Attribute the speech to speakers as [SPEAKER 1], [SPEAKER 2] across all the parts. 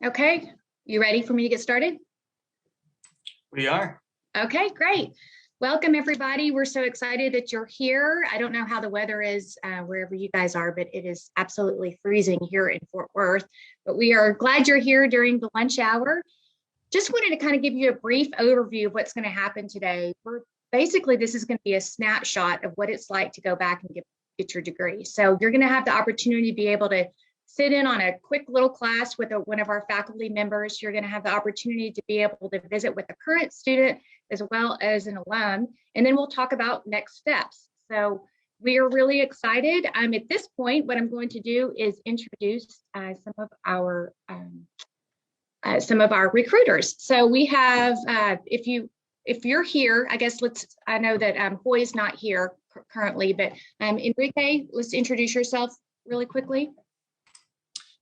[SPEAKER 1] Okay, you ready for me to get started?
[SPEAKER 2] We are.
[SPEAKER 1] Okay, great. Welcome everybody. We're so excited that you're here. I don't know how the weather is wherever you guys are, but it is absolutely freezing here in Fort Worth. But we are glad you're here during the lunch hour. Just wanted to kind of give you a brief overview of what's going to happen today. Basically, this is going to be a snapshot of what it's like to go back and get your degree. So you're going to have the opportunity to be able to sit in on a quick little class with one of our faculty members. You're going to have the opportunity to be able to visit with a current student as well as an alum, and then we'll talk about next steps. So we are really excited. At this point, what I'm going to do is introduce some of our recruiters. So we have, if you're here, I guess I know that Hoy is not here currently, but Enrique, let's introduce yourself really quickly.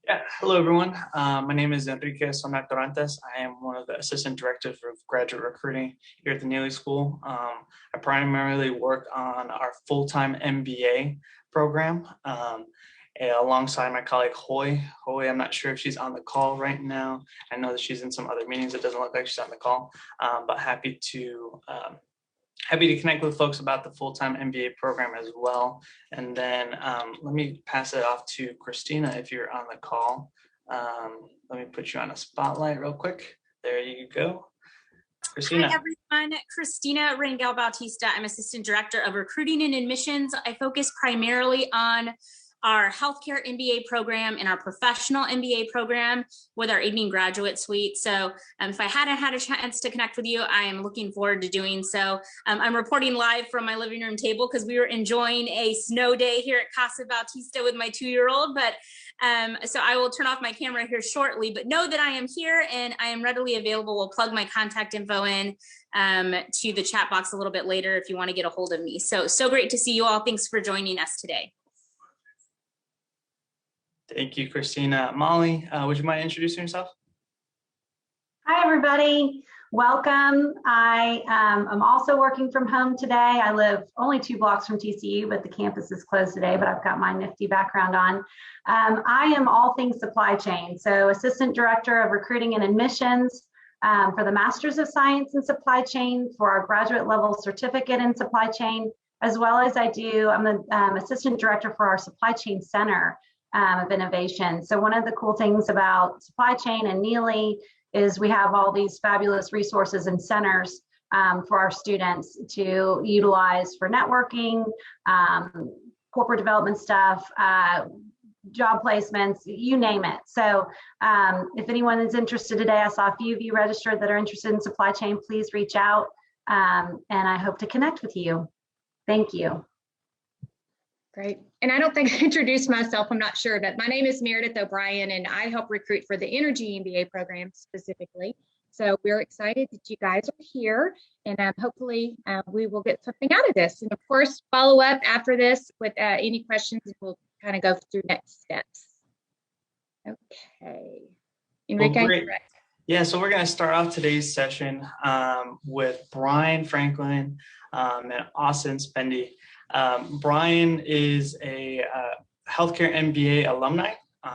[SPEAKER 2] Yeah, hello everyone. My name is Enrique Dorantes. I am one of the assistant directors of graduate recruiting here at the Neely School. I primarily work on our full-time MBA program alongside my colleague Hoy. Hoy, I'm not sure if she's on the call right now. I know that she's in some other meetings. It doesn't look like she's on the call, but happy to connect with folks about the full-time MBA program as well. And then let me pass it off to Christina if you're on the call. Let me put you on a spotlight real quick. There you go. Christina.
[SPEAKER 3] Hi everyone, Christina Rangel Bautista. I'm Assistant Director of Recruiting and Admissions. I focus primarily on our healthcare MBA program and our professional MBA program with our evening graduate suite. So if I hadn't had a chance to connect with you, I am looking forward to doing so. I'm reporting live from my living room table because we were enjoying a snow day here at Casa Bautista with my 2-year-old. But so I will turn off my camera here shortly, but know that I am here and I am readily available. We'll plug my contact info in to the chat box a little bit later if you want to get a hold of me. So great to see you all. Thanks for joining us today.
[SPEAKER 2] Thank you, Christina. Molly, would you mind introducing yourself?
[SPEAKER 4] Hi, everybody. Welcome. I am also working from home today. I live only 2 blocks from TCU, but the campus is closed today, but I've got my nifty background on. I am all things supply chain. So Assistant Director of Recruiting and Admissions for the Masters of Science in Supply Chain, for our graduate level certificate in supply chain, as well as I'm the Assistant Director for our Supply Chain Center of Innovation. So one of the cool things about supply chain and Neely is we have all these fabulous resources and centers for our students to utilize for networking, corporate development stuff, job placements, you name it. So if anyone is interested today, I saw a few of you registered that are interested in supply chain, please reach out and I hope to connect with you. Thank you.
[SPEAKER 1] Great. And I don't think I introduced myself, I'm not sure, but my name is Meredith O'Brien and I help recruit for the Energy MBA program specifically. So we're excited that you guys are here and hopefully we will get something out of this. And of course, follow up after this with any questions and we'll kind of go through next steps. Okay. Enrique?
[SPEAKER 2] Well, great. Yeah, so we're going to start off today's session with Brian Franklin and Austin Spendy. Brian is a healthcare MBA alumni.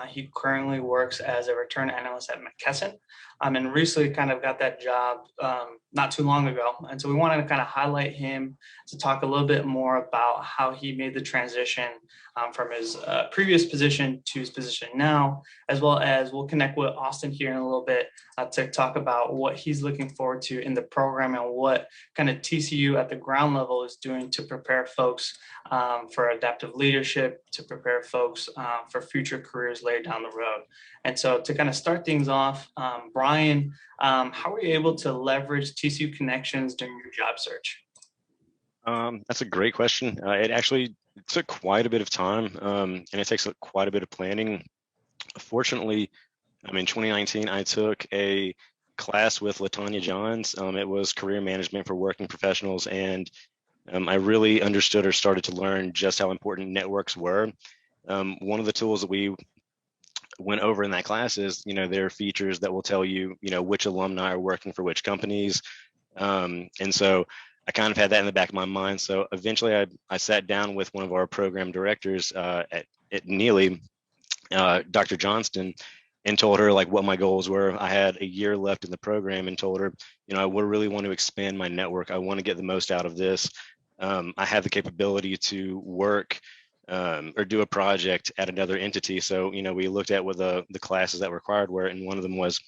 [SPEAKER 2] He currently works as a return analyst at McKesson and recently kind of got that job not too long ago. And so we wanted to kind of highlight him to talk a little bit more about how he made the transition from his previous position to his position now, as well as we'll connect with Austin here in a little bit to talk about what he's looking forward to in the program and what kind of TCU at the ground level is doing to prepare folks for adaptive leadership, to prepare folks for future careers later down the road. And so to kind of start things off, Brian, how were you able to leverage TCU connections during your job search?
[SPEAKER 5] That's a great question. It actually took quite a bit of time and it takes quite a bit of planning. Fortunately, in 2019, I took a class with LaTanya Johns. It was career management for working professionals, and I really understood or started to learn just how important networks were. One of the tools that we went over in that class is, there are features that will tell you, which alumni are working for which companies. And so I kind of had that in the back of my mind. So eventually I sat down with one of our program directors at Neely, Dr. Johnston, and told her like what my goals were. I had a year left in the program and told her, I would really want to expand my network. I want to get the most out of this. I have the capability to work or do a project at another entity. So, we looked at what the classes that were required were, and one of them was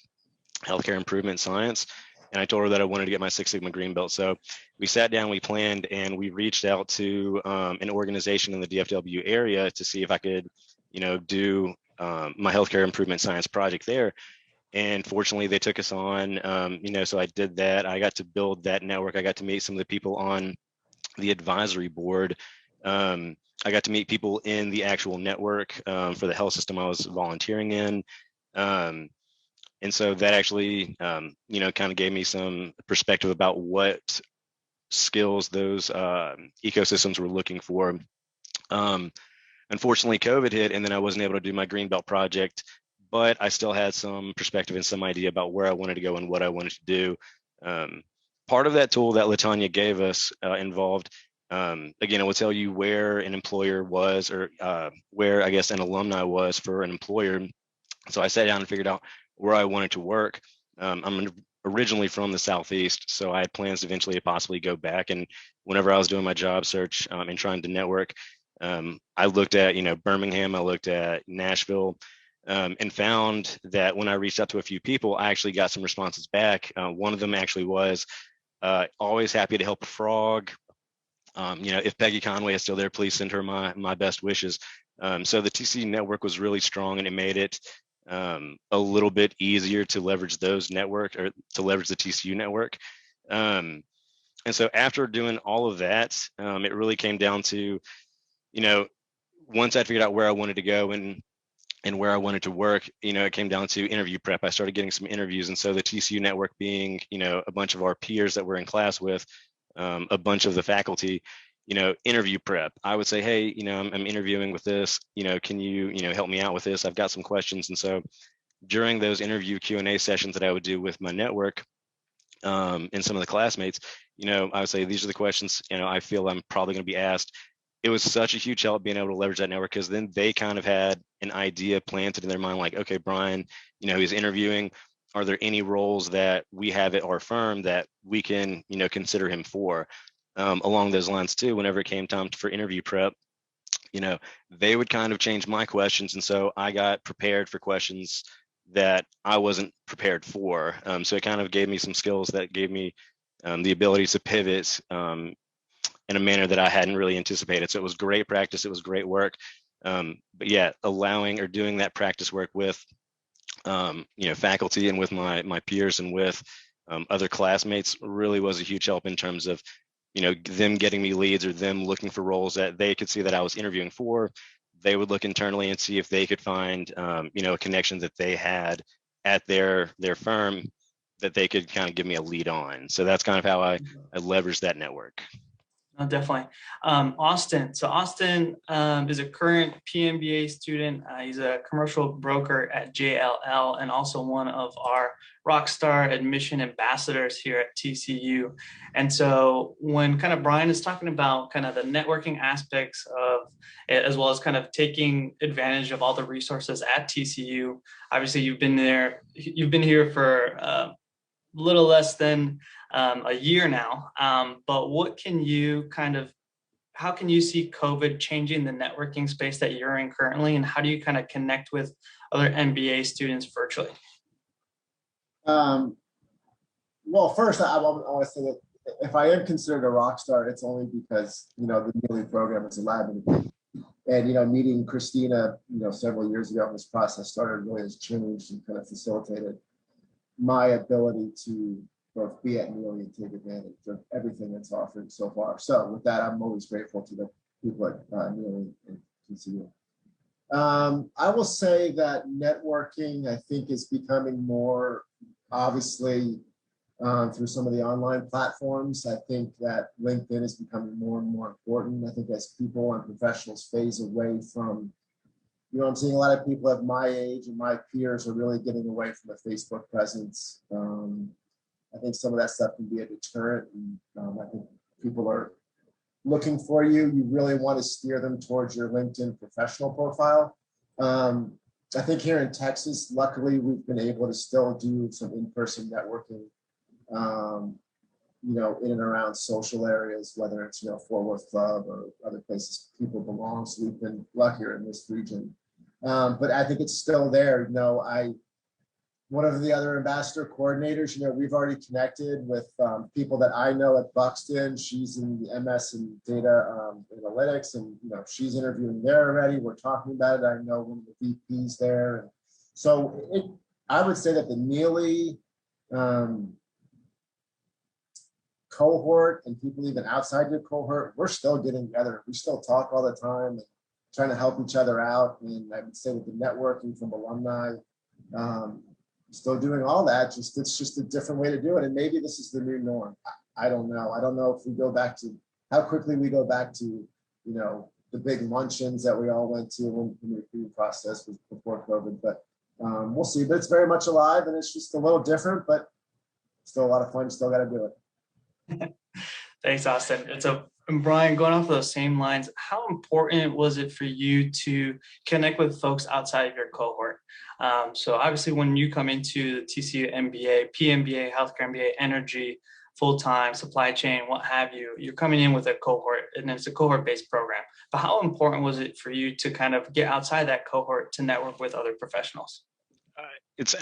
[SPEAKER 5] healthcare improvement science. And I told her that I wanted to get my Six Sigma green belt. So we sat down, we planned, and we reached out to an organization in the DFW area to see if I could, do my healthcare improvement science project there. And fortunately, they took us on, so I did that. I got to build that network. I got to meet some of the people on the advisory board. I got to meet people in the actual network for the health system I was volunteering in. And so that actually, kind of gave me some perspective about what skills those ecosystems were looking for. Unfortunately, COVID hit, and then I wasn't able to do my Greenbelt project, but I still had some perspective and some idea about where I wanted to go and what I wanted to do. Part of that tool that LaTanya gave us involved, again, it will tell you where an employer was, or where I guess an alumni was for an employer. So I sat down and figured out where I wanted to work. I'm originally from the Southeast, so I had plans to eventually possibly go back. And whenever I was doing my job search and trying to network, I looked at, Birmingham, I looked at Nashville, and found that when I reached out to a few people, I actually got some responses back. One of them actually was, always happy to help a frog. If Peggy Conway is still there, please send her my best wishes. So the TCU network was really strong, and it made it a little bit easier to leverage those network, or to leverage the TCU network. And so after doing all of that, it really came down to, once I figured out where I wanted to go and where I wanted to work, it came down to interview prep. I started getting some interviews. And so the TCU network being, a bunch of our peers that we're in class with, a bunch of the faculty, interview prep. I would say, hey, I'm interviewing with this, can you, help me out with this? I've got some questions. And so during those interview Q&A sessions that I would do with my network and some of the classmates, I would say, these are the questions, I feel I'm probably going to be asked. It was such a huge help being able to leverage that network, because then they kind of had an idea planted in their mind, like, okay, Brian, he's interviewing. Are there any roles that we have at our firm that we can, consider him for? Along those lines too, whenever it came time for interview prep, they would kind of change my questions. And so I got prepared for questions that I wasn't prepared for. So it kind of gave me some skills that gave me the ability to pivot in a manner that I hadn't really anticipated. So it was great practice. It was great work. But yeah, allowing or doing that practice work with, faculty and with my peers and with other classmates really was a huge help in terms of, them getting me leads, or them looking for roles that they could see that I was interviewing for. They would look internally and see if they could find, a connection that they had at their firm that they could kind of give me a lead on. So that's kind of how I leveraged that network.
[SPEAKER 2] Oh, definitely. Austin. So Austin is a current PMBA student. He's a commercial broker at JLL, and also one of our Rockstar admission ambassadors here at TCU. And so when kind of Brian is talking about kind of the networking aspects of it, as well as kind of taking advantage of all the resources at TCU, obviously you've been here for a little less than a year now, but how can you see COVID changing the networking space that you're in currently, and how do you kind of connect with other MBA students virtually?
[SPEAKER 6] Well, first, I want to say that if I am considered a rock star, it's only because, the Neely program has allowed me to be. And, meeting Christina, several years ago when this process started really has changed and kind of facilitated my ability to both be at Neely and take advantage of everything that's offered so far. So with that, I'm always grateful to the people at Neely and TCU. I will say that networking, I think, is becoming more obviously through some of the online platforms. I think that LinkedIn is becoming more and more important. I think as people and professionals phase away from, I'm seeing a lot of people of my age and my peers are really getting away from a Facebook presence. I think some of that stuff can be a deterrent. And I think people are looking for you. You really want to steer them towards your LinkedIn professional profile. I think here in Texas, luckily, we've been able to still do some in-person networking, in and around social areas, whether it's, Fort Worth Club or other places people belong. So we've been luckier in this region. But I think it's still there. One of the other ambassador coordinators, we've already connected with people that I know at Buxton. She's in the MS in data analytics, and she's interviewing there already. We're talking about it. I know one of the VPs there. So I would say that the Neely cohort and people even outside your cohort, we're still getting together. We still talk all the time and trying to help each other out. And I would say with the networking from alumni, still doing all that. It's just a different way to do it. And maybe this is the new norm. I don't know. I don't know if we go back to how quickly we go back to, the big luncheons that we all went to when the recruiting process was before COVID, but we'll see. But it's very much alive, and it's just a little different, but still a lot of fun. Still got to do it.
[SPEAKER 2] Thanks, Austin. And Brian, going off of those same lines, how important was it for you to connect with folks outside of your cohort? So obviously when you come into the TCU MBA, PMBA, healthcare MBA, energy, full-time, supply chain, what have you, you're coming in with a cohort, and it's a cohort-based program. But how important was it for you to kind of get outside that cohort to network with other professionals?
[SPEAKER 5] It's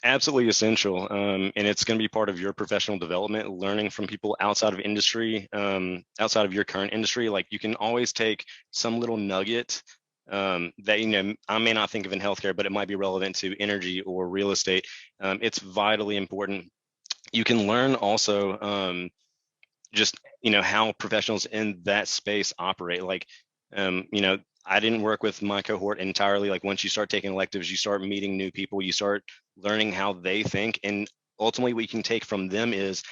[SPEAKER 5] absolutely essential. And it's going to be part of your professional development, learning from people outside of industry, outside of your current industry. Like, you can always take some little nugget that, I may not think of in healthcare, but it might be relevant to energy or real estate. It's vitally important. You can learn also just, how professionals in that space operate. Like, I didn't work with my cohort entirely. Like, once you start taking electives, you start meeting new people, you start learning how they think. And ultimately what you can take from them is,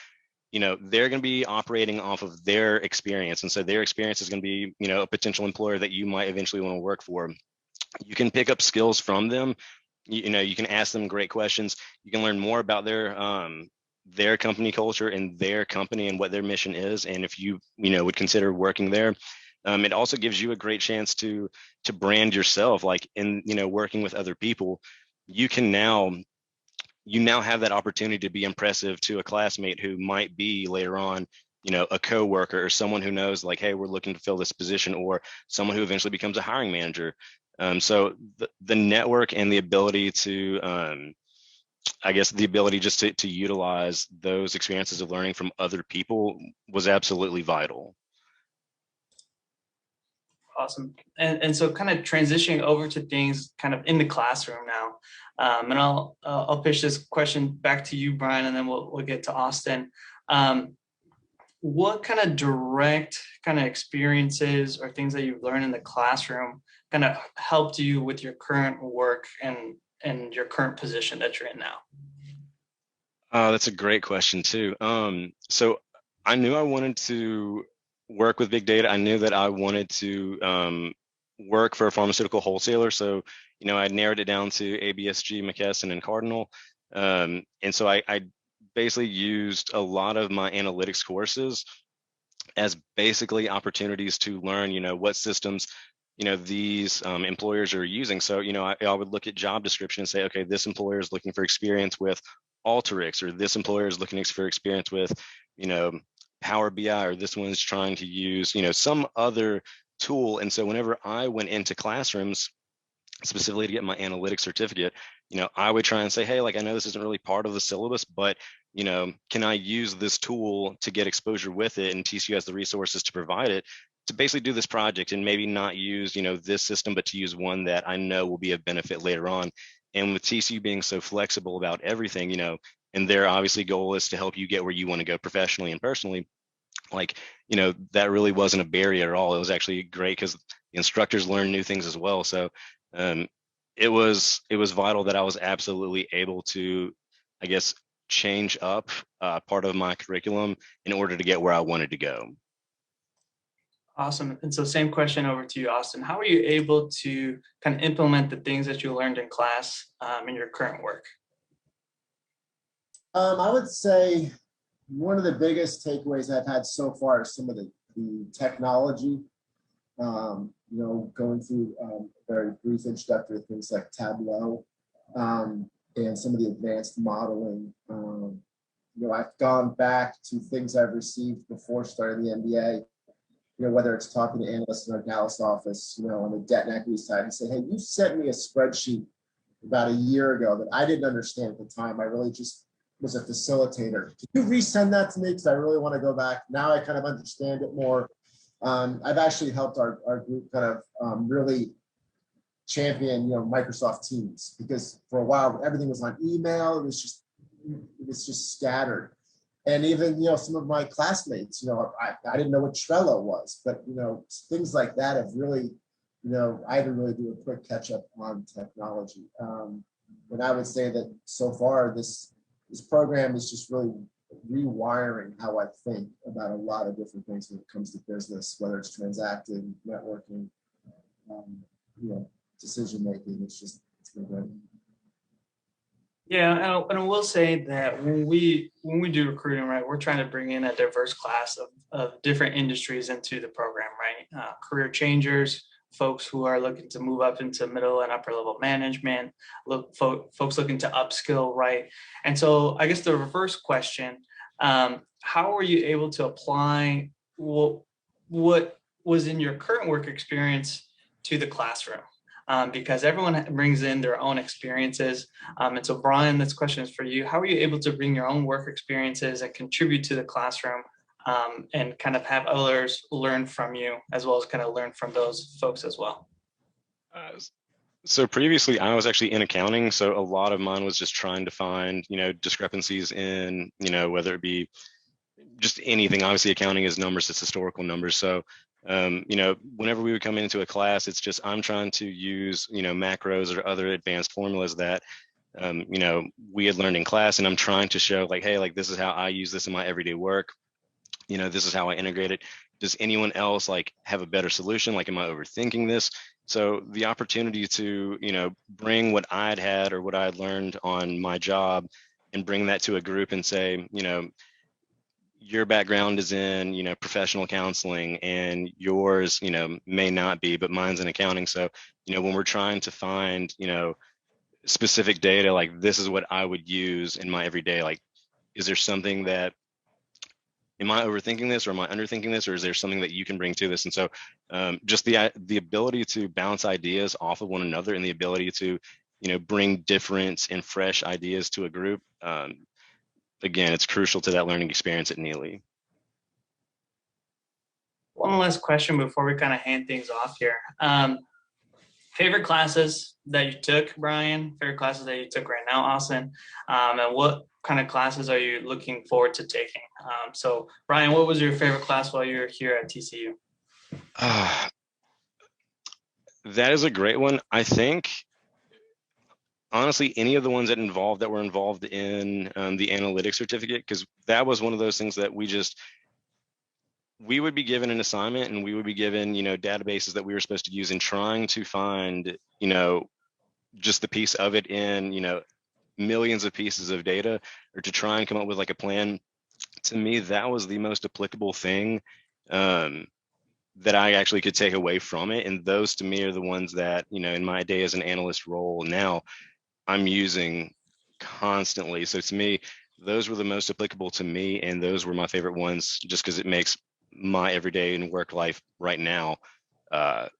[SPEAKER 5] they're going to be operating off of their experience. And so their experience is going to be, a potential employer that you might eventually want to work for. You can pick up skills from them. You can ask them great questions. You can learn more about their company culture and their company and what their mission is. And if you would consider working there, it also gives you a great chance to brand yourself. Like, in working with other people, you now have that opportunity to be impressive to a classmate who might be later on, a coworker or someone who knows, like, hey, we're looking to fill this position, or someone who eventually becomes a hiring manager. So the network and the ability to, the ability just to utilize those experiences of learning from other people was absolutely vital.
[SPEAKER 2] Awesome. And so kind of transitioning over to things kind of in the classroom now. And I'll pitch this question back to you, Brian, and then we'll get to Austin. What kind of direct kind of experiences or things that you've learned in the classroom kind of helped you with your current work and your current position that you're in now?
[SPEAKER 5] That's a great question too. So I knew I wanted to work with big data. I knew that I wanted to work for a pharmaceutical wholesaler. So, I narrowed it down to ABSG, McKesson, and Cardinal. And so I basically used a lot of my analytics courses as basically opportunities to learn, what systems, these employers are using. So, I would look at job description and say, okay, this employer is looking for experience with Alteryx, or this employer is looking for experience with, Power BI, or this one's trying to use, some other tool. And so whenever I went into classrooms, specifically to get my analytics certificate, I would try and say, hey, like, I know this isn't really part of the syllabus, but, can I use this tool to get exposure with it? And TCU has the resources to provide it, to basically do this project, and maybe not use, this system, but to use one that I know will be of benefit later on. And with TCU being so flexible about everything, and their obviously goal is to help you get where you want to go professionally and personally, like, that really wasn't a barrier at all. It was actually great because the instructors learn new things as well. So it was vital that I was absolutely able to, change up part of my curriculum in order to get where I wanted to go.
[SPEAKER 2] Awesome. And so same question over to you, Austin. How are you able to kind of implement the things that you learned in class in your current work?
[SPEAKER 6] I would say one of the biggest takeaways I've had so far is some of the technology going through very brief introductory things like Tableau and some of the advanced modeling. I've gone back to things I've received before starting the MBA, whether it's talking to analysts in our Dallas office, on the debt and equity side and say, hey, you sent me a spreadsheet about a year ago that I didn't understand at the time. I really just was a facilitator. Could you resend that to me? Because I really want to go back. Now I kind of understand it more. I've actually helped our group kind of really champion, Microsoft Teams, because for a while everything was on email. It was just scattered. And even, some of my classmates, I didn't know what Trello was, but, things like that have really, I had to really do a quick catch up on technology. And I would say that so far this program is just really rewiring how I think about a lot of different things when it comes to business, whether it's transacting, networking, decision making. It's been great.
[SPEAKER 2] Yeah, and I will say that when we do recruiting, right, we're trying to bring in a diverse class of different industries into the program, right? Career changers, folks who are looking to move up into middle and upper level management, folks looking to upskill, right? And so I guess the reverse question, how are you able to apply what was in your current work experience to the classroom? Because everyone brings in their own experiences. And so Brian, this question is for you. How are you able to bring your own work experiences and contribute to the classroom and kind of have others learn from you as well as kind of learn from those folks as well?
[SPEAKER 5] So previously I was actually in accounting. So a lot of mine was just trying to find, discrepancies in, whether it be just anything. Obviously accounting is numbers, it's historical numbers. So whenever we would come into a class, it's just I'm trying to use, macros or other advanced formulas that, we had learned in class, and I'm trying to show like, hey, like this is how I use this in my everyday work. This is how I integrate it. Does anyone else like have a better solution? Like, am I overthinking this? So the opportunity to, bring what I'd had or what I'd learned on my job and bring that to a group and say, your background is in, professional counseling and yours, may not be, but mine's in accounting. So, when we're trying to find, specific data, like this is what I would use in my everyday, like, is there something that, am I overthinking this or am I underthinking this, or is there something that you can bring to this? And so just the ability to bounce ideas off of one another and the ability to, bring different and fresh ideas to a group. Again, it's crucial to that learning experience at Neely.
[SPEAKER 2] One last question before we kind of hand things off here. Favorite classes that you took, Brian? Favorite classes that you took right now, Austin? And what kind of classes are you looking forward to taking? So, Brian, what was your favorite class while you were here at TCU?
[SPEAKER 5] That is a great one. I think, honestly, any of the ones that were involved in the analytics certificate, because that was one of those things that we would be given an assignment and we would be given, databases that we were supposed to use in trying to find, just the piece of it in, millions of pieces of data, or to try and come up with like a plan. To me, that was the most applicable thing that I actually could take away from it. And those to me are the ones that, in my day as an analyst role now, I'm using constantly. So to me, those were the most applicable to me. And those were my favorite ones just because it makes my everyday and work life right now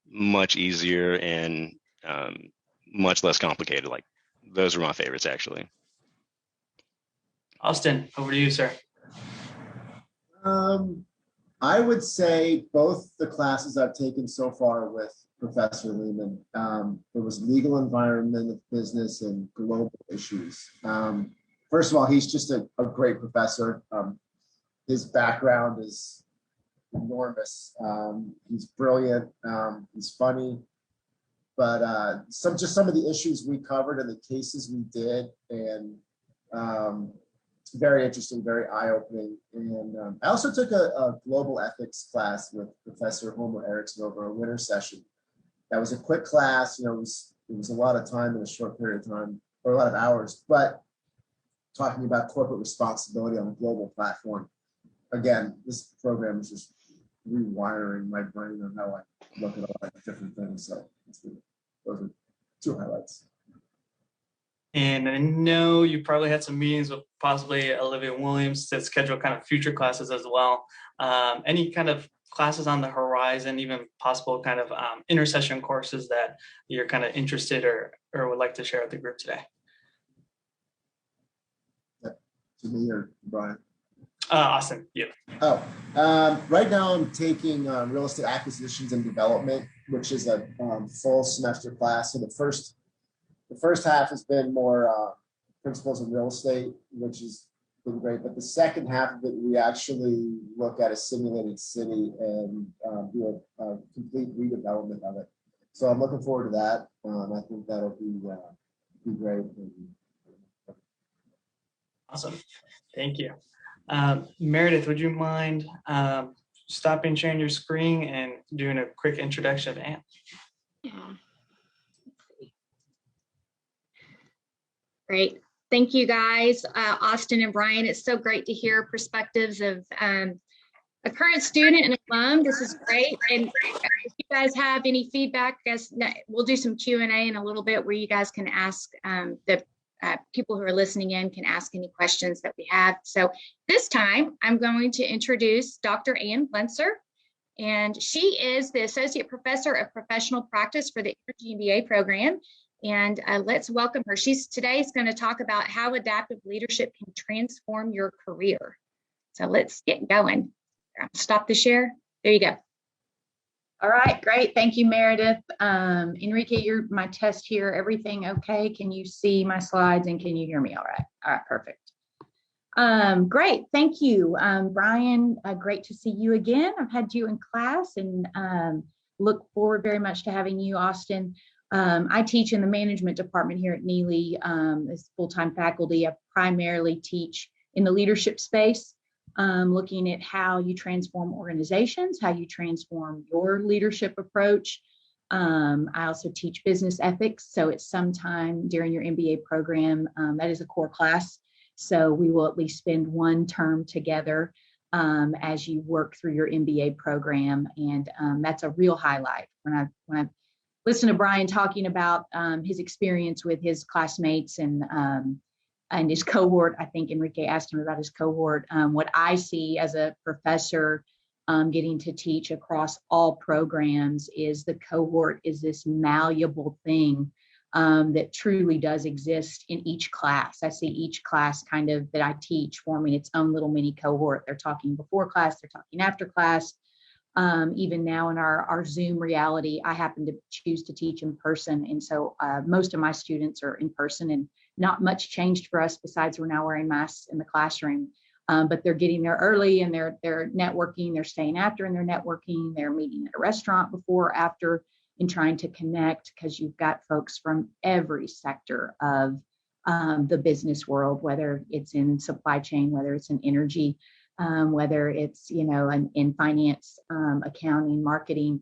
[SPEAKER 5] much easier and much less complicated. Like those were my favorites, actually.
[SPEAKER 2] Austin, over to you, sir.
[SPEAKER 6] I would say both the classes I've taken so far with Professor Lehman, there was legal environment of business and global issues. First of all, he's just a great professor. His background is enormous. He's brilliant. He's funny. But some of the issues we covered and the cases we did, and very interesting, very eye-opening. And I also took a global ethics class with Professor Homer Erickson over a winter session. That was a quick class. It was a lot of time in a short period of time, or a lot of hours, but talking about corporate responsibility on a global platform. Again, this program is just rewiring my brain on how I look at a lot of different things. So those are two highlights.
[SPEAKER 2] And I know you probably had some meetings with possibly Olivia Williams to schedule kind of future classes as well. Any kind of classes on the horizon, even possible kind of intercession courses that you're kind of interested or would like to share with the group today?
[SPEAKER 6] To me or Brian?
[SPEAKER 2] Austin, you.
[SPEAKER 6] Oh, right now I'm taking real estate acquisitions and development, which is a full semester class. So the first half has been more principles of real estate, which has been great. But the second half of it, we actually look at a simulated city and do a complete redevelopment of it. So I'm looking forward to that. I think that'll be great.
[SPEAKER 2] Awesome. Thank you. Meredith, would you mind stopping sharing your screen and doing a quick introduction of AMP?
[SPEAKER 1] Yeah. Great. Thank you, guys. Austin and Brian, it's so great to hear perspectives of a current student and alum. This is great. And if you guys have any feedback, I guess we'll do some Q&A in a little bit where you guys can ask the people who are listening in can ask any questions that we have. So this time I'm going to introduce Dr. Ann Blenser, and she is the Associate Professor of Professional Practice for the Energy MBA program. And let's welcome her. Today is going to talk about how adaptive leadership can transform your career. So let's get going. Stop the share. There you go.
[SPEAKER 7] All right, great. Thank you, Meredith. Enrique, you're my test here. Everything okay? Can you see my slides and can you hear me all right? All right, perfect. Great, thank you. Brian, great to see you again. I've had you in class and look forward very much to having you, Austin. I teach in the management department here at Neely as full-time faculty. I primarily teach in the leadership space. Looking at how you transform organizations, how you transform your leadership approach. I also teach business ethics, so it's sometime during your MBA program. That is a core class, so we will at least spend one term together as you work through your MBA program, and that's a real highlight. When I listen to Brian talking about his experience with his classmates and his cohort, I think Enrique asked him about his cohort. What I see as a professor getting to teach across all programs is the cohort is this malleable thing that truly does exist in each class. I see each class kind of that I teach forming its own little mini cohort. They're talking before class, they're talking after class. Even now in our Zoom reality, I happen to choose to teach in person. And so most of my students are in person, and not much changed for us besides we're now wearing masks in the classroom. But they're getting there early and they're networking, they're staying after and they're networking, they're meeting at a restaurant before or after and trying to connect, because you've got folks from every sector of the business world, whether it's in supply chain, whether it's in energy, whether it's, in finance, accounting, marketing.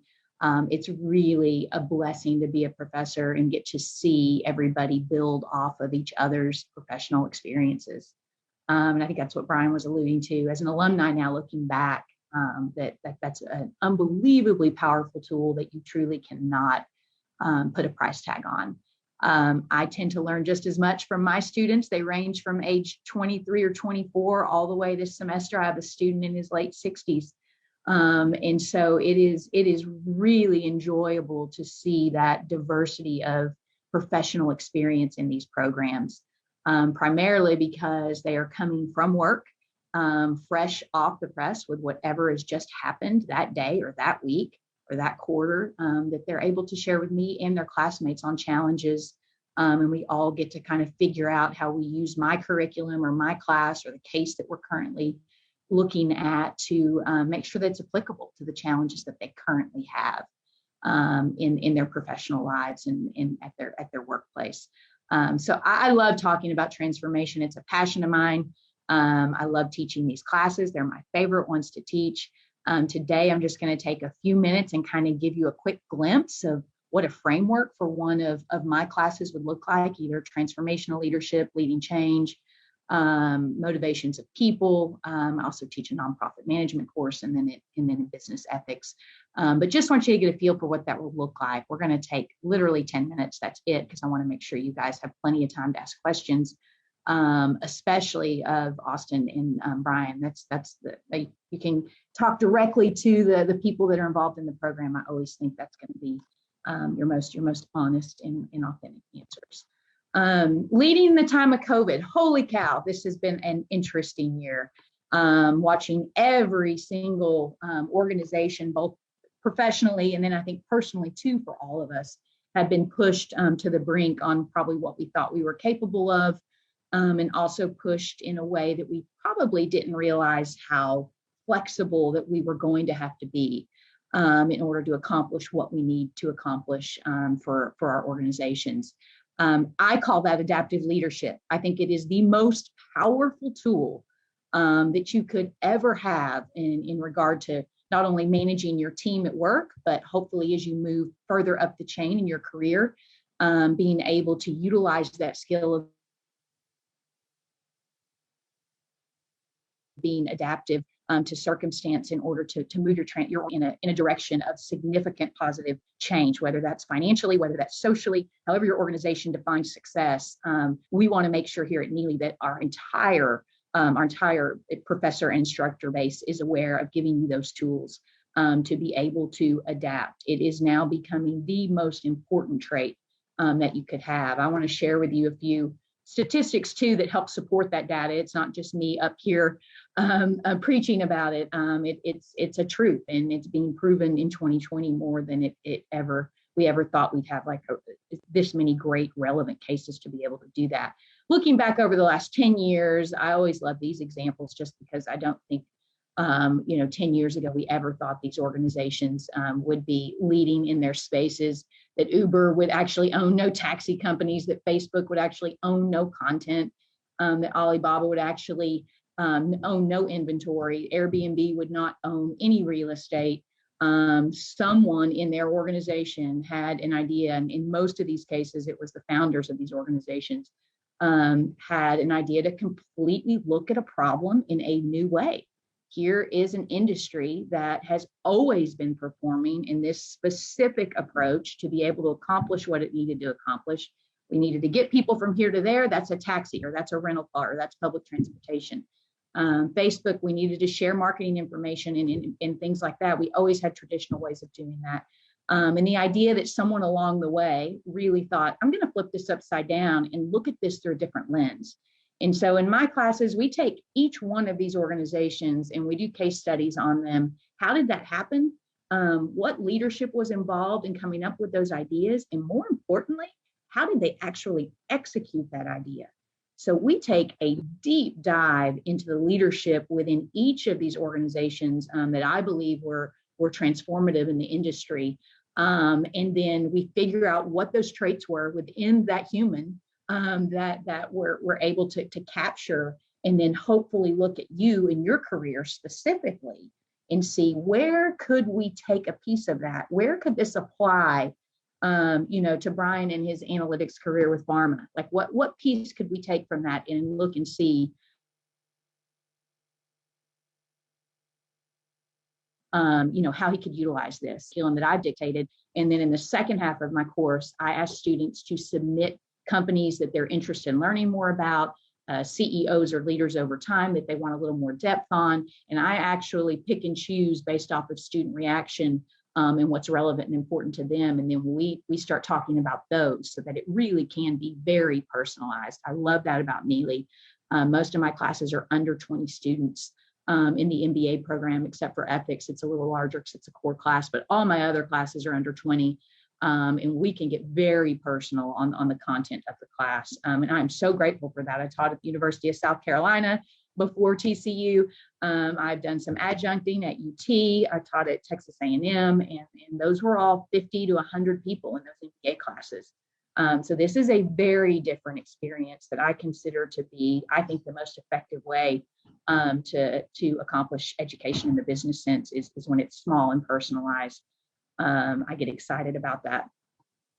[SPEAKER 7] It's really a blessing to be a professor and get to see everybody build off of each other's professional experiences. And I think that's what Brian was alluding to. As an alumni now looking back, that's an unbelievably powerful tool that you truly cannot put a price tag on. I tend to learn just as much from my students. They range from age 23 or 24 all the way this semester. I have a student in his late 60s. And so it is really enjoyable to see that diversity of professional experience in these programs, primarily because they are coming from work, fresh off the press with whatever has just happened that day or that week or that quarter, that they're able to share with me and their classmates on challenges. And we all get to kind of figure out how we use my curriculum or my class or the case that we're currently looking at to make sure that it's applicable to the challenges that they currently have in their professional lives and at their workplace. So I love talking about transformation. It's a passion of mine. I love teaching these classes. They're my favorite ones to teach. Today, I'm just going to take a few minutes and kind of give you a quick glimpse of what a framework for one of my classes would look like, either transformational leadership, leading change, motivations of people. I also teach a nonprofit management course, and then in business ethics. But just want you to get a feel for what that will look like. We're going to take literally 10 minutes. That's it, because I want to make sure you guys have plenty of time to ask questions, especially of Austin and Brian. You can talk directly to the people that are involved in the program. I always think that's going to be your most honest and authentic answers. Leading the time of COVID, holy cow, this has been an interesting year. Watching every single organization, both professionally and then I think personally too, for all of us, have been pushed to the brink on probably what we thought we were capable of, and also pushed in a way that we probably didn't realize how flexible that we were going to have to be in order to accomplish what we need to accomplish for our organizations. I call that adaptive leadership. I think it is the most powerful tool that you could ever have in regard to not only managing your team at work, but hopefully as you move further up the chain in your career, being able to utilize that skill of being adaptive to circumstance in order to move you're in a direction of significant positive change, whether that's financially, whether that's socially, however your organization defines success. We want to make sure here at Neely that our entire professor and instructor base is aware of giving you those tools to be able to adapt. It is now becoming the most important trait that you could have. I want to share with you a few statistics too that help support that data. It's not just me up here preaching about it. It's a truth, and it's being proven in 2020 more than we ever thought we'd have this many great relevant cases to be able to do that. Looking back over the last 10 years, I always love these examples just because I don't think 10 years ago we ever thought these organizations would be leading in their spaces, that Uber would actually own no taxi companies, that Facebook would actually own no content, that Alibaba would actually own no inventory, Airbnb would not own any real estate. Someone in their organization had an idea, and in most of these cases, it was the founders of these organizations, had an idea to completely look at a problem in a new way. Here is an industry that has always been performing in this specific approach to be able to accomplish what it needed to accomplish. We needed to get people from here to there. That's a taxi, or that's a rental car, or that's public transportation. Facebook, we needed to share marketing information and things like that. We always had traditional ways of doing that. And the idea that someone along the way really thought, I'm going to flip this upside down and look at this through a different lens. And so in my classes, we take each one of these organizations and we do case studies on them. How did that happen? What leadership was involved in coming up with those ideas? And more importantly, how did they actually execute that idea? So we take a deep dive into the leadership within each of these organizations that I believe were transformative in the industry. And then we figure out what those traits were within that human that we're able to capture, and then hopefully look at you in your career specifically and see where could we take a piece of that? Where could this apply, to Brian and his analytics career with pharma? Like what piece could we take from that and look and see how he could utilize this skill that I've dictated. And then in the second half of my course, I ask students to submit companies that they're interested in learning more about, CEOs or leaders over time that they want a little more depth on. And I actually pick and choose based off of student reaction and what's relevant and important to them. And then we start talking about those so that it really can be very personalized. I love that about Neely. Most of my classes are under 20 students. In the MBA program, except for ethics, it's a little larger because it's a core class, but all my other classes are under 20. And we can get very personal on the content of the class. And I'm so grateful for that. I taught at the University of South Carolina before TCU. I've done some adjuncting at UT. I taught at Texas A&M, and those were all 50 to 100 people in those MBA classes. So this is a very different experience that I consider to be, I think, the most effective way to accomplish education in the business sense is when it's small and personalized. I get excited about that.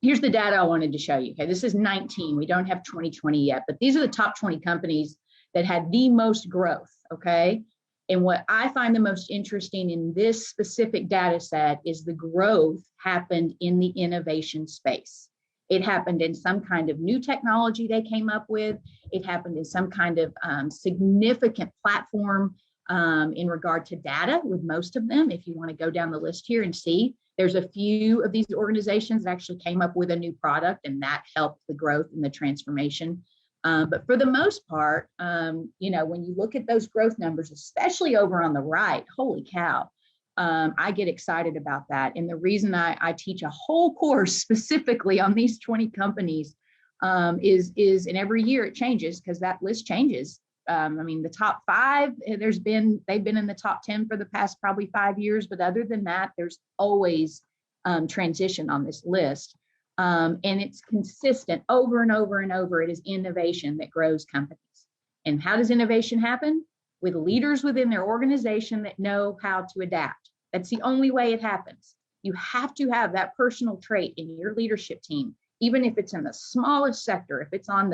[SPEAKER 7] Here's the data I wanted to show you. Okay, this is 19. We don't have 2020 yet, but these are the top 20 companies that had the most growth, okay? And what I find the most interesting in this specific data set is the growth happened in the innovation space. It happened in some kind of new technology they came up with. It happened in some kind of significant platform in regard to data with most of them. If you want to go down the list here and see, there's a few of these organizations that actually came up with a new product, and that helped the growth and the transformation. But for the most part, you know, when you look at those growth numbers, especially over on the right, holy cow, I get excited about that. And the reason I teach a whole course specifically on these 20 companies is, and every year it changes because that list changes. I mean, the top 5, they've been in the top 10 for the past probably 5 years, but other than that, there's always transition on this list. And it's consistent over and over and over. It is innovation that grows companies. And how does innovation happen? With leaders within their organization that know how to adapt. That's the only way it happens. You have to have that personal trait in your leadership team, even if it's in the smallest sector, if it's on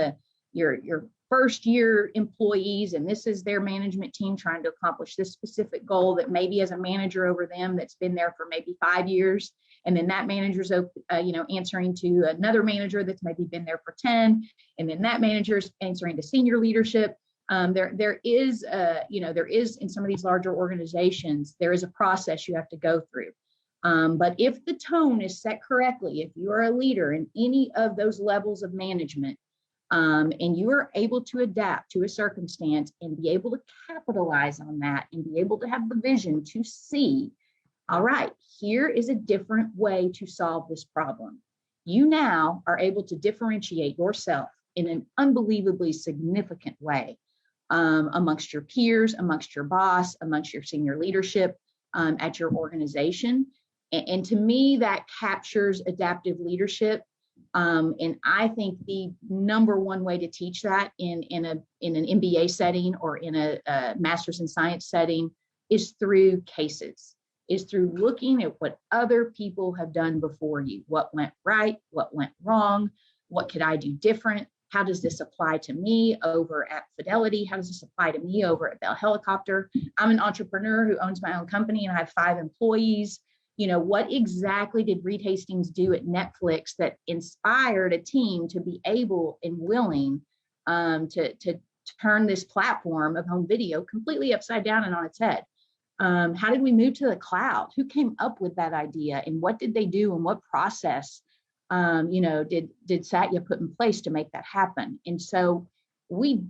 [SPEAKER 7] your first year employees, and this is their management team trying to accomplish this specific goal that maybe as a manager over them that's been there for maybe 5 years. And then that manager's answering to another manager that's maybe been there for 10. And then that manager's answering to senior leadership. There is in some of these larger organizations, there is a process you have to go through. But if the tone is set correctly, if you are a leader in any of those levels of management, and you are able to adapt to a circumstance and be able to capitalize on that and be able to have the vision to see, all right, here is a different way to solve this problem. You now are able to differentiate yourself in an unbelievably significant way amongst your peers, amongst your boss, amongst your senior leadership at your organization. And to me, that captures adaptive leadership. And I think the number one way to teach that in an MBA setting or in a master's in science setting is through cases, is through looking at what other people have done before you. What went right? What went wrong? What could I do different? How does this apply to me over at Fidelity? How does this apply to me over at Bell Helicopter? I'm an entrepreneur who owns my own company and I have 5 employees. You know, what exactly did Reed Hastings do at Netflix that inspired a team to be able and willing to turn this platform of home video completely upside down and on its head? How did we move to the cloud? Who came up with that idea and what did they do and what process did Satya put in place to make that happen? And so we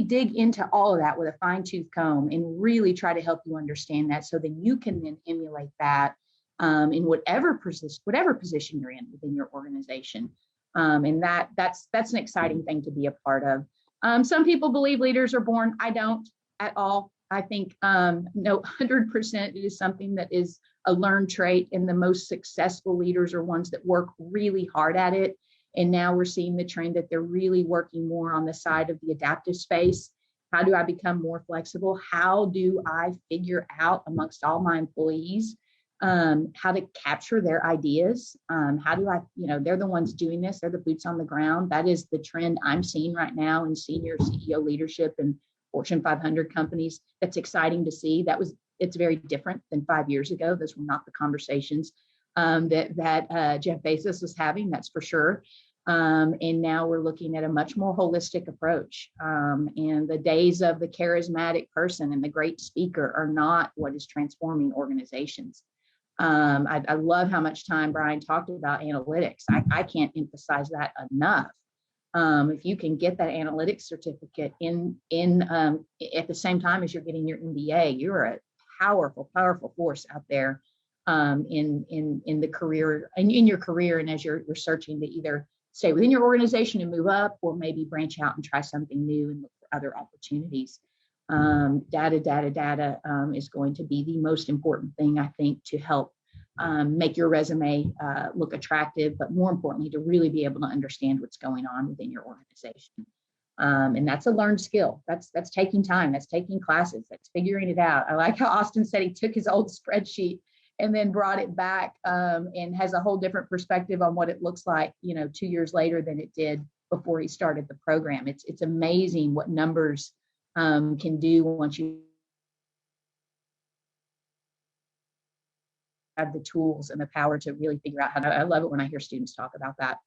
[SPEAKER 7] dig into all of that with a fine-tooth comb and really try to help you understand that so that you can then emulate that in whatever position you're in within your organization. And that's an exciting thing to be a part of. Some people believe leaders are born. I don't at all. I think 100% it is something that is a learned trait, and the most successful leaders are ones that work really hard at it. And now we're seeing the trend that they're really working more on the side of the adaptive space. How do I become more flexible? How do I figure out amongst all my employees how to capture their ideas? How do I, they're the ones doing this. They're the boots on the ground. That is the trend I'm seeing right now in senior CEO leadership and Fortune 500 companies. That's exciting to see. It's very different than 5 years ago. Those were not the conversations that Jeff Bezos was having, that's for sure. And now we're looking at a much more holistic approach. And the days of the charismatic person and the great speaker are not what is transforming organizations. I love how much time Brian talked about analytics. I can't emphasize that enough. If you can get that analytics certificate in at the same time as you're getting your MBA, you're a powerful force out there in the career and in your career, and as you're searching to either stay within your organization and move up, or maybe branch out and try something new and look for other opportunities. Data is going to be the most important thing, I think, to help make your resume look attractive, but more importantly, to really be able to understand what's going on within your organization. And that's a learned skill. That's taking time. That's taking classes. That's figuring it out. I like how Austin said he took his old spreadsheet and then brought it back and has a whole different perspective on what it looks like, 2 years later than it did before he started the program. It's amazing what numbers can do once you have the tools and the power to really figure out how to. I love it when I hear students talk about that.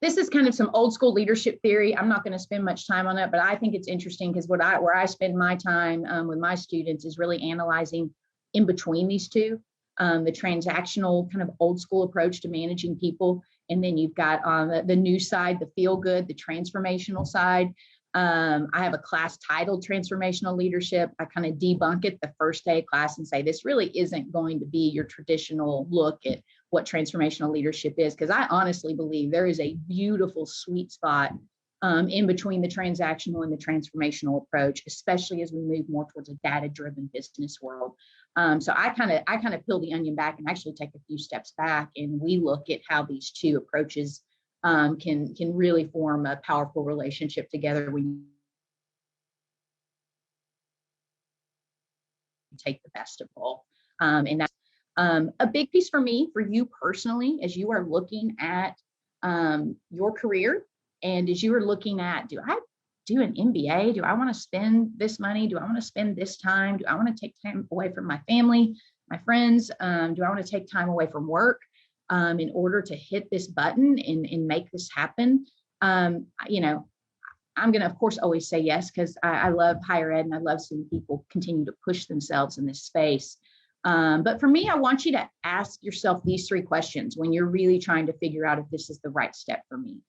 [SPEAKER 7] This is kind of some old school leadership theory. I'm not going to spend much time on it, but I think it's interesting because where I spend my time with my students is really analyzing in between these two, the transactional kind of old school approach to managing people. And then you've got on the new side, the feel good, the transformational side. I have a class titled Transformational Leadership. I kind of debunk it the first day of class and say, this really isn't going to be your traditional look at what transformational leadership is, because I honestly believe there is a beautiful sweet spot in between the transactional and the transformational approach, especially as we move more towards a data-driven business world. So I kind of peel the onion back and actually take a few steps back, and we look at how these two approaches can really form a powerful relationship together. We take the best of both, and that's a big piece for me, for you personally, as you are looking at your career, and as you are looking at, do I do an MBA? Do I want to spend this money? Do I want to spend this time? Do I want to take time away from my family, my friends? Do I want to take time away from work in order to hit this button and make this happen? You know, I'm going to, of course, always say yes, because I love higher ed and I love seeing people continue to push themselves in this space. But for me, I want you to ask yourself these three questions when you're really trying to figure out if this is the right step for me.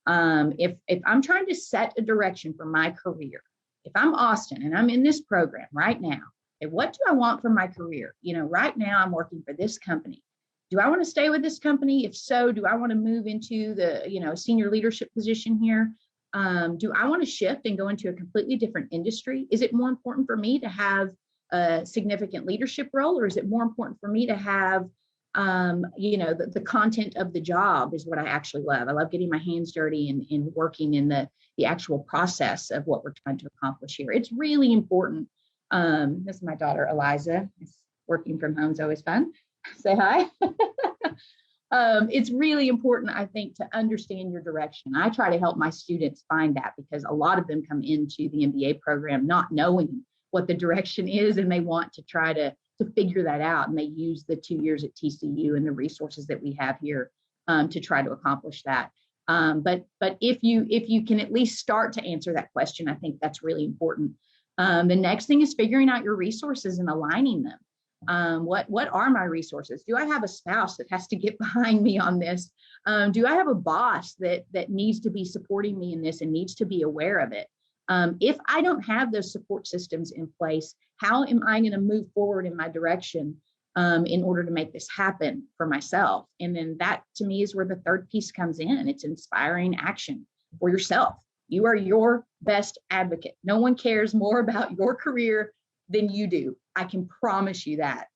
[SPEAKER 7] If I'm trying to set a direction for my career, if I'm Austin and I'm in this program right now, and what do I want for my career? You know, right now I'm working for this company. Do I want to stay with this company? If so, do I want to move into the, you know, senior leadership position here? Do I want to shift and go into a completely different industry? Is it more important for me to have a significant leadership role, or is it more important for me to have, you know, the content of the job is what I actually love. I love getting my hands dirty and working in the actual process of what we're trying to accomplish here. It's really important. This is my daughter, Eliza. Working from home is always fun. Say hi. It's really important, I think, to understand your direction. I try to help my students find that, because a lot of them come into the MBA program not knowing what the direction is, and they want to try to figure that out. And they use the 2 years at TCU and the resources that we have here to try to accomplish that. But if you can at least start to answer that question, I think that's really important. The next thing is figuring out your resources and aligning them. What are my resources? Do I have a spouse that has to get behind me on this? Do I have a boss that needs to be supporting me in this and needs to be aware of it? If I don't have those support systems in place, how am I going to move forward in my direction in order to make this happen for myself? And then that, to me, is where the third piece comes in. It's inspiring action for yourself. You are your best advocate. No one cares more about your career than you do. I can promise you that.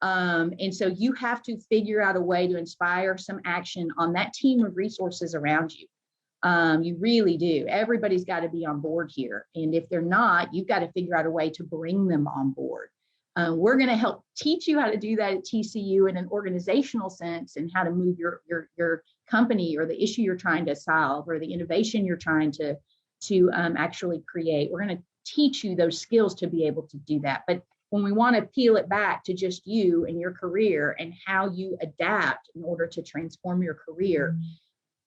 [SPEAKER 7] And so you have to figure out a way to inspire some action on that team of resources around you. You really do. Everybody's got to be on board here. And if they're not, you've got to figure out a way to bring them on board. We're going to help teach you how to do that at TCU in an organizational sense, and how to move your company or the issue you're trying to solve or the innovation you're trying to actually create. We're going to teach you those skills to be able to do that. But when we want to peel it back to just you and your career and how you adapt in order to transform your career,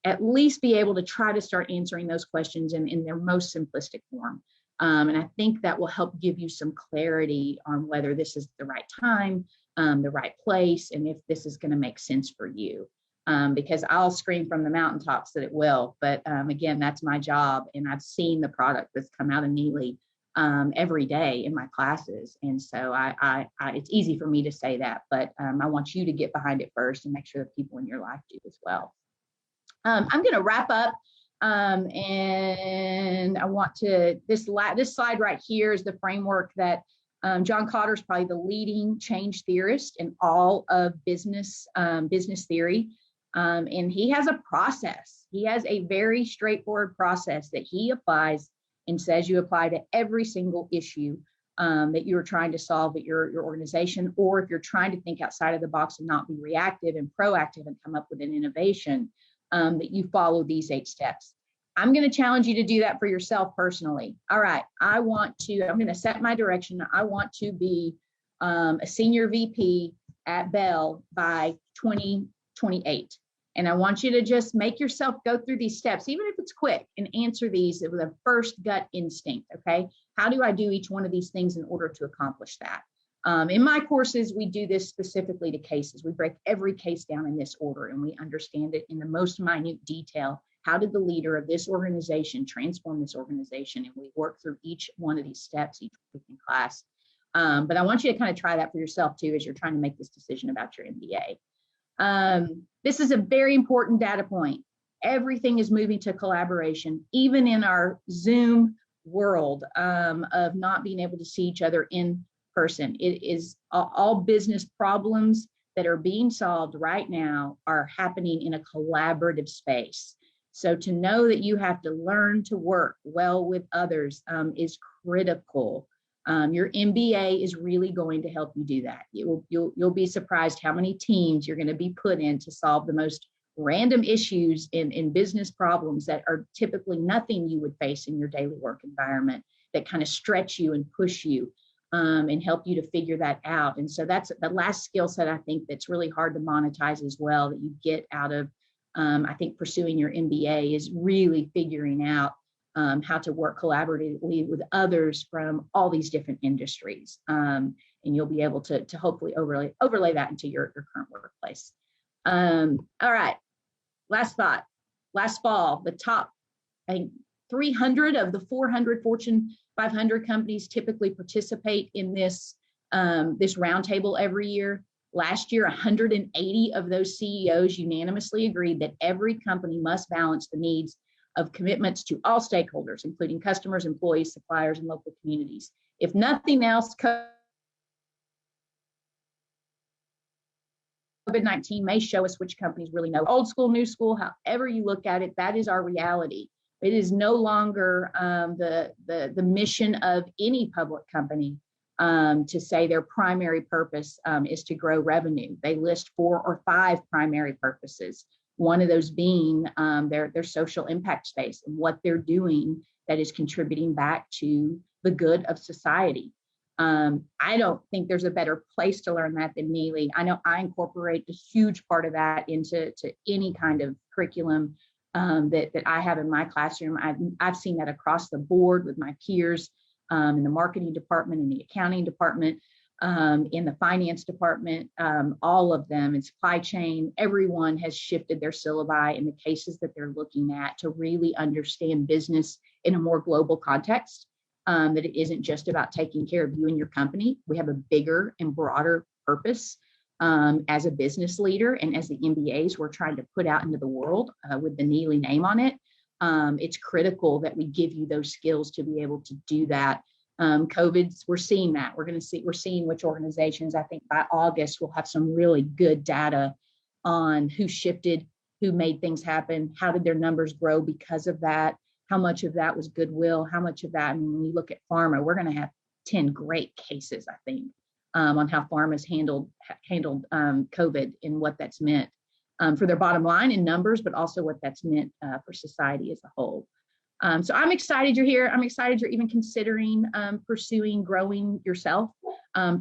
[SPEAKER 7] at least be able to try to start answering those questions in their most simplistic form. And I think that will help give you some clarity on whether this is the right time, the right place, and if this is going to make sense for you. Because I'll scream from the mountaintops that it will. But again, that's my job. And I've seen the product that's come out of Neely every day in my classes. And so I it's easy for me to say that, but I want you to get behind it first and make sure that people in your life do as well. I'm going to wrap up, and I want to, this slide right here is the framework that John Kotter is probably the leading change theorist in all of business theory. And he has a process. He has a very straightforward process that he applies and says you apply to every single issue that you're trying to solve at your organization, or if you're trying to think outside of the box and not be reactive and proactive and come up with an innovation, that you follow these 8 steps. I'm going to challenge you to do that for yourself personally. All right, I'm going to set my direction. I want to be a senior VP at Bell by 2028. And I want you to just make yourself go through these steps, even if it's quick, and answer these with a first gut instinct, okay? How do I do each one of these things in order to accomplish that? In my courses, we do this specifically to cases. We break every case down in this order, and we understand it in the most minute detail. How did the leader of this organization transform this organization? And we work through each one of these steps each week in class. But I want you to kind of try that for yourself too, as you're trying to make this decision about your MBA. This is a very important data point. Everything is moving to collaboration, even in our Zoom world of not being able to see each other in person. It is all business problems that are being solved right now are happening in a collaborative space. So to know that you have to learn to work well with others is critical. Your MBA is really going to help you do that. You'll be surprised how many teams you're going to be put in to solve the most random issues in business problems that are typically nothing you would face in your daily work environment, that kind of stretch you and push you and help you to figure that out. And so that's the last skill set, I think, that's really hard to monetize as well, that you get out of, I think, pursuing your MBA is really figuring out how to work collaboratively with others from all these different industries. And you'll be able to hopefully overlay that into your current workplace. All right, last thought. Last fall, the top, I think, 300 of the 400 Fortune 500 companies typically participate in this roundtable every year. Last year, 180 of those CEOs unanimously agreed that every company must balance the needs of commitments to all stakeholders, including customers, employees, suppliers, and local communities. If nothing else, COVID-19 may show us which companies really know. Old school, new school, however you look at it, that is our reality. It is no longer the mission of any public company to say their primary purpose is to grow revenue. They list 4 or 5 primary purposes. One of those being their social impact space and what they're doing that is contributing back to the good of society. I don't think there's a better place to learn that than Neely. I know I incorporate a huge part of that into any kind of curriculum that I have in my classroom. I've seen that across the board with my peers in the marketing department, in the accounting department, in the finance department, all of them, in supply chain. Everyone has shifted their syllabi in the cases that they're looking at to really understand business in a more global context, that it isn't just about taking care of you and your company. We have a bigger and broader purpose as a business leader, and as the MBAs we're trying to put out into the world with the Neely name on it. It's critical that we give you those skills to be able to do that. We're seeing that. We're seeing which organizations, I think by August, we'll have some really good data on who shifted, who made things happen, how did their numbers grow because of that, how much of that was goodwill, how much of that, I mean, when you look at pharma, we're going to have 10 great cases, I think, on how pharma's handled COVID and what that's meant for their bottom line in numbers, but also what that's meant for society as a whole. So I'm excited you're here. I'm excited you're even considering pursuing growing yourself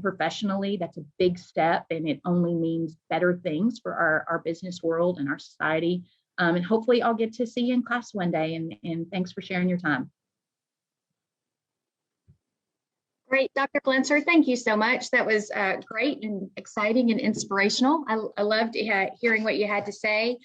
[SPEAKER 7] professionally. That's a big step, and it only means better things for our business world and our society. And hopefully I'll get to see you in class one day, and thanks for sharing your time.
[SPEAKER 1] Great, Dr. Glenser, thank you so much. That was great and exciting and inspirational. I loved hearing what you had to say.